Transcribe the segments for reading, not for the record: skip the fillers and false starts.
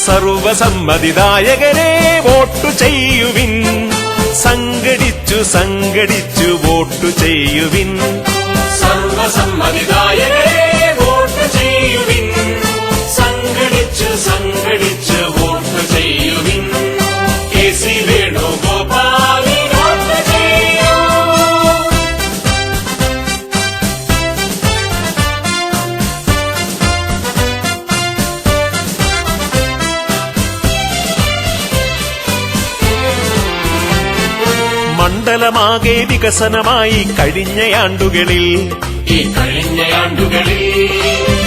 സർവസമ്മതിദായകരെ വോട്ടു ചെയ്യുവിൻ, സംഘടിച്ചു സംഘടിച്ചു വോട്ടു ചെയ്യുവിൻ. സർവസമ്മതിദായകരെ വോട്ട് ചെയ്യുവിൻ, സംഘടിച്ചു സംഘടിച്ചു വോട്ട് ചെയ്യുവിൻ. KC വേണുഗോപാലിന് വോട്ട് ചെയ്യൂ. മണ്ഡലമാകെ വികസനമായി കഴിഞ്ഞയാണ്ടുകളിൽ, ഈ കഴിഞ്ഞയാണ്ടുകളിൽ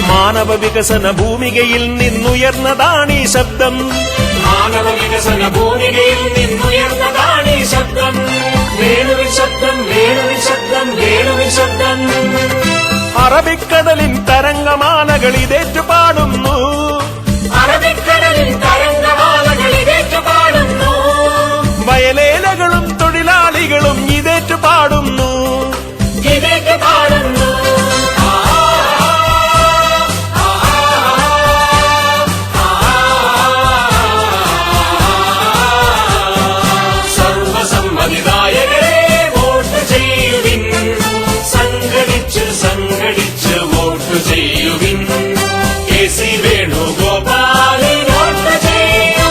മാനവ വികസന ഭൂമികയിൽ നിന്നുയർന്നതാണീ ശബ്ദം. മാനവ വികസന ഭൂമികയിൽ നിന്നുയർന്നതാണീ ശബ്ദം. വേണുവിൻ ശബ്ദം, വേണുവിൻ ശബ്ദം, വേണുവിൻ ശബ്ദം. അറബിക്കടലിൻ തരംഗമാലകൾ ഇതേറ്റു പാടുന്നു, അറബിക്കടലിൻ തരംഗമാലകൾ ഇതേറ്റു പാടുന്നു. വയലേലകളും തൊഴിലാളികളും ഇതേറ്റു പാടുന്നു, ഇതേറ്റു പാടുന്നു. സർവസമ്മതിദായകരെ വോട്ട് ചെയ്യുവിൻ, സംഘടിച്ചു സംഘടിച്ചു വോട്ട് ചെയ്യുവിൻ. KC വേണുഗോപാലിന് വോട്ട് ചെയ്യൂ.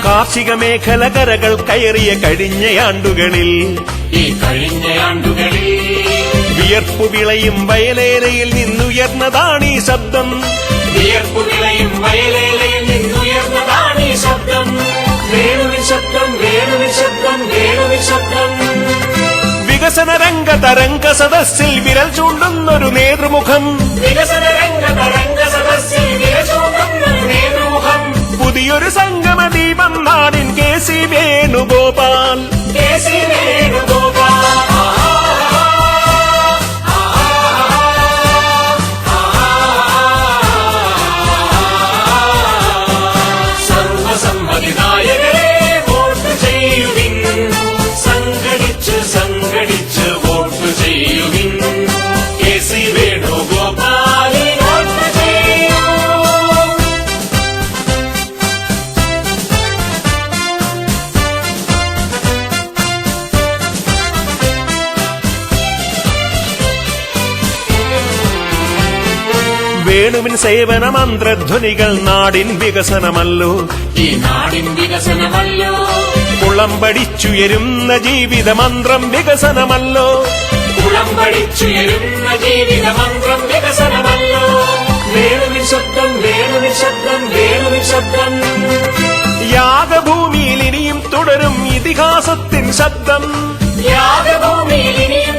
കാർഷിക മേഖല കരകൾ കയറിയ കഴിഞ്ഞയാണ്ടുകളിൽ, ഈ കഴിഞ്ഞയാണ്ടുകളിൽ വിയർപ്പു വിളയും വയലേലയിൽ നിന്നുയർന്നതാണീ ശബ്ദം. വിയർപ്പു വിളയും വയലേലയിൽ നിന്നുയർന്നതാണീ ശബ്ദം. വേണുവിൻ ശബ്ദം, വേണുവിൻ ശബ്ദം, വേണുവിൻ ശബ്ദം. വികസന രംഗ തരംഗ സദസ്സിൽ വിരൽ ചൂണ്ടുന്നൊരു നേതൃമുഖം, വികസന രംഗ തരംഗ സദസ്സിൽ വിരചൂണ്ടുന്നൊരു നേതൃമുഖം. പുതിയൊരു സംഗമ ദീപം നാടിൻ KC വേണുഗോപാൽ. KC വേണുഗോപാൽ. സർവസമ്മതിദായകരെ വോട്ട് ചെയ്യുവിൻ, സംഘടിച്ചു സംഘടിച്ചു വോട്ട് ചെയ്യുവിൻ. KC വേണുഗോപാലിന് വോട്ട് ചെയ്യൂ. വേണുവിൻ സേവന മന്ത്രധ്വനികൾ നാടിൻ വികസനമല്ലോ, ഈ നാടിൻ വികസനമല്ലോ. കുളമ്പടിച്ചുയരുന്ന ജീവിത മന്ത്രം വികസനമല്ലോ, കുളമ്പടിച്ചുയരുന്ന ജീവിത മന്ത്രം വികസനമല്ലോ. വേണുവിൻ ശബ്ദം, വേണുവിൻ ശബ്ദം, വേണുവിൻ ശബ്ദം. യാഗഭൂമിയിൽ ഇനിയും തുടരും ഇതിഹാസത്തിൻ ശബ്ദം. യാഗഭൂമിയിൽ ഇനിയും